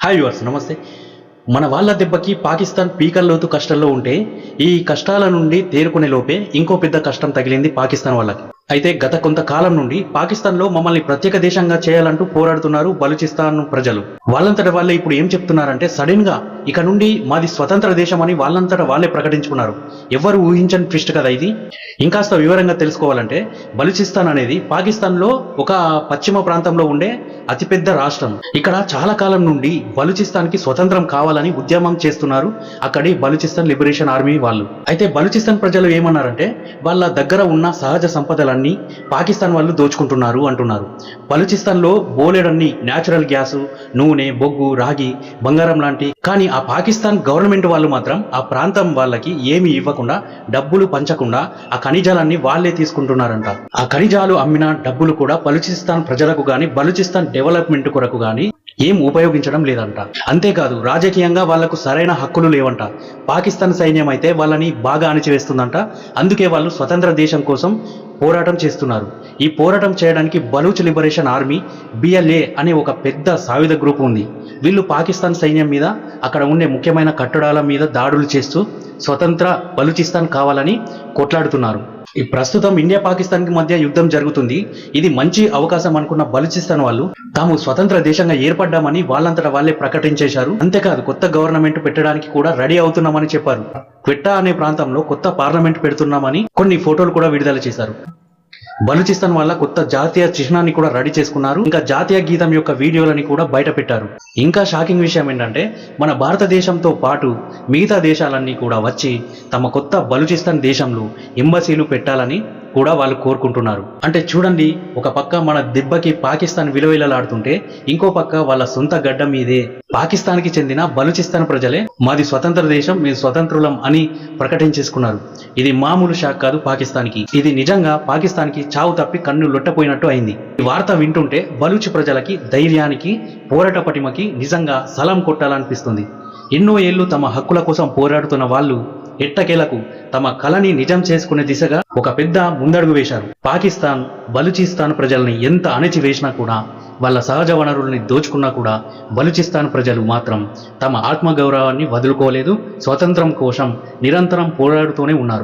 Hi viewers, నమస్తే. మన వాళ్ళ దెబ్బకి పాకిస్తాన్ పీకల్లోతు కష్టంలో ఉంటే ఈ కష్టాల నుండి తేరుకునే లోపే ఇంకో పెద్ద కష్టం తగిలింది పాకిస్తాన్ వాళ్ళకి. అయితే గత కొంతకాలం నుండి పాకిస్తాన్లో మమ్మల్ని ప్రత్యేక దేశంగా చేయాలంటూ పోరాడుతున్నారు బలూచిస్తాన్ ప్రజలు. వాళ్ళంతట వాళ్ళే ఇప్పుడు ఏం చెప్తున్నారంటే సడన్ గా ఇక నుండి మాది స్వతంత్ర దేశం అని వాళ్ళంతట వాళ్ళే ప్రకటించుకున్నారు. ఎవరు ఊహించని ట్విస్ట్ కదా ఇది. ఇంకాస్త వివరంగా తెలుసుకోవాలంటే బలూచిస్తాన్ అనేది పాకిస్తాన్లో ఒక పశ్చిమ ప్రాంతంలో ఉండే అతిపెద్ద రాష్ట్రం. ఇక్కడ చాలా కాలం నుండి బలూచిస్తాన్కి స్వతంత్రం కావాలని ఉద్యమం చేస్తున్నారు అక్కడి బలూచిస్తాన్ లిబరేషన్ ఆర్మీ వాళ్ళు. అయితే బలూచిస్తాన్ ప్రజలు ఏమన్నారంటే వాళ్ళ దగ్గర ఉన్న సహజ సంపదలన్నీ పాకిస్తాన్ వాళ్ళు దోచుకుంటున్నారు అంటున్నారు. బలూచిస్తాన్లో బోలెడన్ని న్యాచురల్ గ్యాసు, నూనె, బొగ్గు, రాగి, బంగారం లాంటి, కానీ ఆ పాకిస్తాన్ గవర్నమెంట్ వాళ్ళు మాత్రం ఆ ప్రాంతం వాళ్ళకి ఏమి ఇవ్వకుండా, డబ్బులు పంచకుండా ఆ ఖనిజాలన్నీ వాళ్ళే తీసుకుంటున్నారంట. ఆ ఖనిజాలు అమ్మిన డబ్బులు కూడా బలూచిస్తాన్ ప్రజలకు గాని బలూచిస్తాన్ డెవలప్మెంట్ కొరకు గాని ఏం ఉపయోగించడం లేదంట. అంతేకాదు రాజకీయంగా వాళ్లకు సరైన హక్కులు లేవంట. పాకిస్తాన్ సైన్యం అయితే వాళ్ళని బాగా అణిచివేస్తుందంట. అందుకే వాళ్ళు స్వతంత్ర దేశం కోసం పోరాటం చేస్తున్నారు. ఈ పోరాటం చేయడానికి బలూచ్ లిబరేషన్ ఆర్మీ BLA అనే ఒక పెద్ద సాయుధ గ్రూప్ ఉంది. వీళ్ళు పాకిస్తాన్ సైన్యం మీద, అక్కడ ఉండే ముఖ్యమైన కట్టడాల మీద దాడులు చేస్తూ స్వతంత్ర బలూచిస్తాన్ కావాలని కొట్లాడుతున్నారు. ఈ ప్రస్తుతం ఇండియా పాకిస్తాన్ కి మధ్య యుద్ధం జరుగుతుంది. ఇది మంచి అవకాశం అనుకున్న బలూచిస్తాన్ వాళ్ళు తాము స్వతంత్ర దేశంగా ఏర్పడ్డామని వాళ్ళంతటా వాళ్ళే ప్రకటించేశారు. అంతేకాదు కొత్త గవర్నమెంట్ పెట్టడానికి కూడా రెడీ అవుతున్నామని చెప్పారు. క్వెట్టా అనే ప్రాంతంలో కొత్త పార్లమెంట్ పెడుతున్నామని కొన్ని ఫోటోలు కూడా విడుదల చేశారు. బలూచిస్తాన్ వల్ల కొత్త జాతీయ చిహ్నాన్ని కూడా రెడీ చేసుకున్నారు. ఇంకా జాతీయ గీతం యొక్క వీడియోలని కూడా బయట పెట్టారు. ఇంకా షాకింగ్ విషయం ఏంటంటే మన భారతదేశంతో పాటు మిగతా దేశాలన్నీ కూడా వచ్చి తమ కొత్త బలూచిస్తాన్ దేశంలో ఎంబసీలు పెట్టాలని కూడా వాళ్ళు కోరుకుంటున్నారు. అంటే చూడండి, ఒక పక్క మన దెబ్బకి పాకిస్తాన్ విలువలాడుతుంటే ఇంకో పక్క వాళ్ళ సొంత గడ్డ మీదే పాకిస్తాన్కి చెందిన బలూచిస్తాన్ ప్రజలే మాది స్వతంత్ర దేశం, మేము స్వతంత్రులం అని ప్రకటించేసుకున్నారు. ఇది మామూలు షాక్ కాదు పాకిస్తాన్కి. ఇది నిజంగా పాకిస్తాన్కి చావు తప్పి కన్ను లొట్టపోయినట్టు అయింది. ఈ వార్త వింటుంటే బలూచ్ ప్రజలకి ధైర్యానికి, పోరాట పటిమకి నిజంగా సలాం కొట్టాలనిపిస్తుంది. ఎన్నో ఏళ్లు తమ హక్కుల కోసం పోరాడుతున్న వాళ్ళు ఎట్టకేలకు తమ కళని నిజం చేసుకునే దిశగా ఒక పెద్ద ముందడుగు వేశారు. పాకిస్తాన్ బలూచిస్తాన్ ప్రజల్ని ఎంత అణచివేసినా కూడా, వాళ్ళ సహజ వనరుల్ని దోచుకున్నా కూడా బలూచిస్తాన్ ప్రజలు మాత్రం తమ ఆత్మగౌరవాన్ని వదులుకోలేదు. స్వతంత్రం కోసం నిరంతరం పోరాడుతూనే ఉన్నారు.